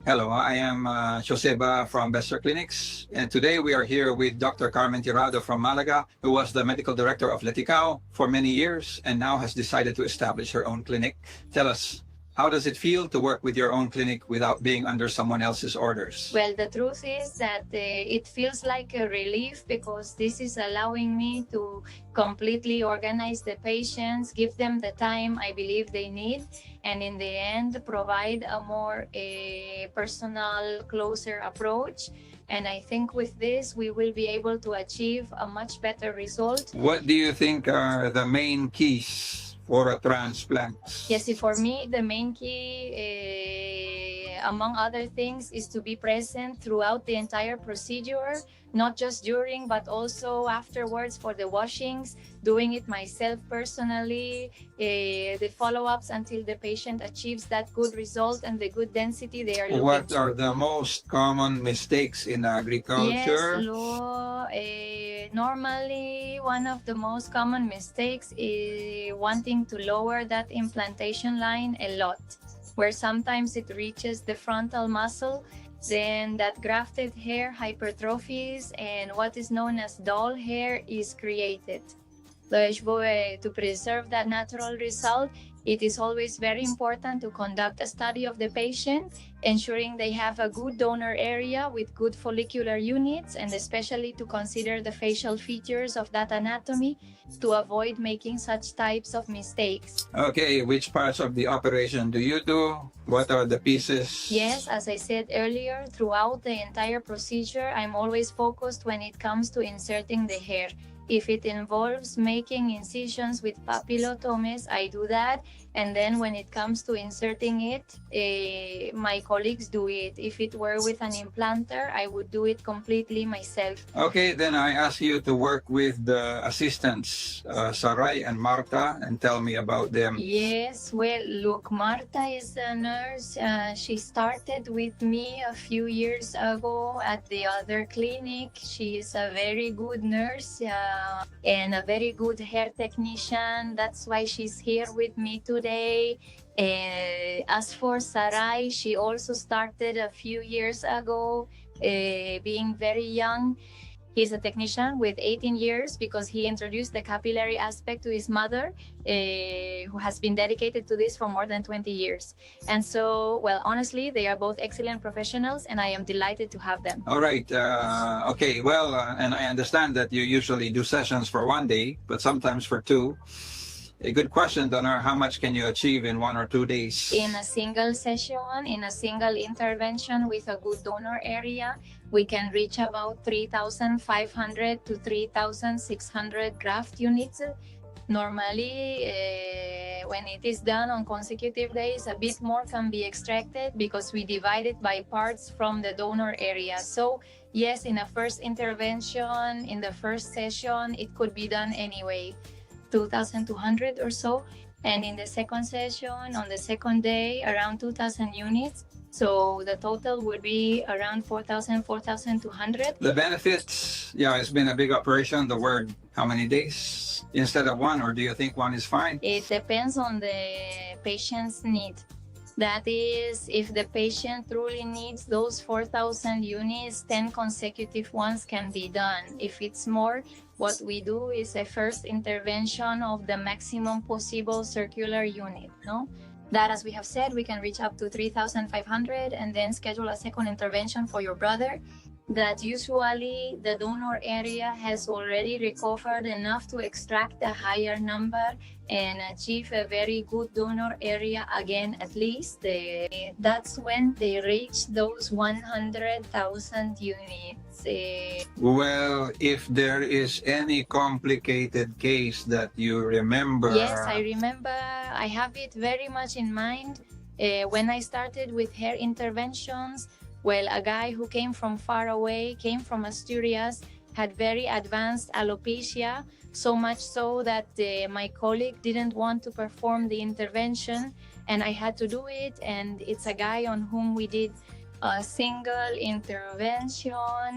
Hello, I am Joseba from Bester Clinics, and today we are here with Dr. Carmen Tirado from Malaga, who was the medical director of Leticao for many years and now has decided to establish her own clinic. Tell us, how does it feel to work with your own clinic without being under someone else's orders? Well, the truth is that it feels like a relief because this is allowing me to completely organize the patients, give them the time I believe they need, and in the end, provide a more personal, closer approach. And I think with this, we will be able to achieve a much better result. What do you think are the main keys for a transplant? Yes, for me, the main key, among other things, is to be present throughout the entire procedure, not just during, but also afterwards for the washings, doing it myself personally, the follow-ups until the patient achieves that good result and the good density they are looking What for. are the most common mistakes in agriculture? Yes, Lo. Normally, one of the most common mistakes is wanting to lower that implantation line a lot, where sometimes it reaches the frontal muscle, then that grafted hair hypertrophies, and what is known as dull hair is created. To preserve that natural result, it is always very important to conduct a study of the patient, ensuring they have a good donor area with good follicular units, and especially to consider the facial features of that anatomy to avoid making such types of mistakes. Okay, which parts of the operation do you do? What are the pieces? Yes, as I said earlier, throughout the entire procedure, I'm always focused when it comes to inserting the hair. If it involves making incisions with papillotomes, I do that. And then when it comes to inserting it, my colleagues do it. If it were with an implanter, I would do it completely myself. Okay, then I ask you to work with the assistants, Saray and Marta, and tell me about them. Yes, well, look, Marta is a nurse. She started with me a few years ago at the other clinic. She is a very good nurse and a very good hair technician. That's why she's here with me today. As for Sarai, she also started a few years ago, being very young. He's a technician with 18 years because he introduced the capillary aspect to his mother, who has been dedicated to this for more than 20 years. And so, well, honestly, they are both excellent professionals, and I am delighted to have them. All right. Okay. Well, and I understand that you usually do sessions for 1 day, but sometimes for 2. A good question, Donor. How much can you achieve in 1 or 2 days? In a single session, in a single intervention with a good donor area, we can reach about 3,500 to 3,600 graft units. Normally, when it is done on consecutive days, a bit more can be extracted because we divide it by parts from the donor area. So yes, in a first intervention, in the first session, it could be done anyway, 2,200 or so. And in the second session, on the second day, around 2,000 units. So the total would be around 4,000, 4,200. The benefits, yeah, it's been a big operation. The word, how many days instead of 1, or do you think 1 is fine? It depends on the patient's need. That is, if the patient truly needs those 4,000 units, 10 consecutive ones can be done. If it's more, what we do is a first intervention of the maximum possible circular unit, no? That, as we have said, we can reach up to 3,500 and then schedule a second intervention for your brother. That usually the donor area has already recovered enough to extract a higher number and achieve a very good donor area again, at least. That's when they reach those 100,000 units. Well, if there is any complicated case that you remember. Yes, I remember. I have it very much in mind. When I started with hair interventions, well, a guy who came from far away, came from Asturias, had very advanced alopecia, so much so that my colleague didn't want to perform the intervention, and I had to do it. And it's a guy on whom we did a single intervention,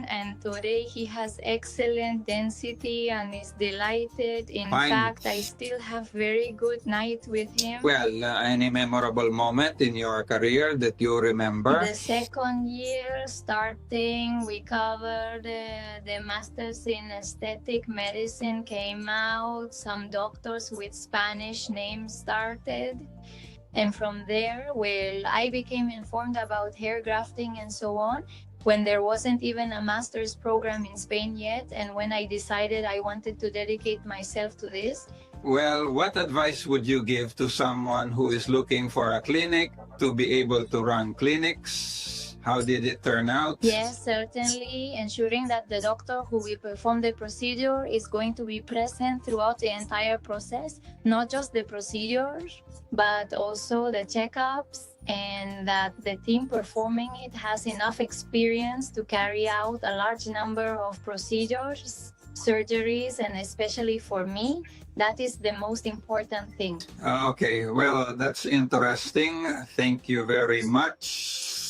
and today he has excellent density and is delighted. In Fine. fact, I still have very good night with him. Well, any memorable moment in your career that you remember? The second year starting, we covered the masters in aesthetic medicine came out. Some doctors with Spanish names started. And from there, well, I became informed about hair grafting and so on when there wasn't even a master's program in Spain yet. And when I decided I wanted to dedicate myself to this, Well, what advice would you give to someone who is looking for a clinic to be able to run clinics? How did it turn out? yes, certainly ensuring that the doctor who will perform the procedure is going to be present throughout the entire process, not just the procedures, but also the checkups, and that the team performing it has enough experience to carry out a large number of procedures, surgeries, and especially for me, that is the most important thing. Okay, well, that's interesting. Thank you very much.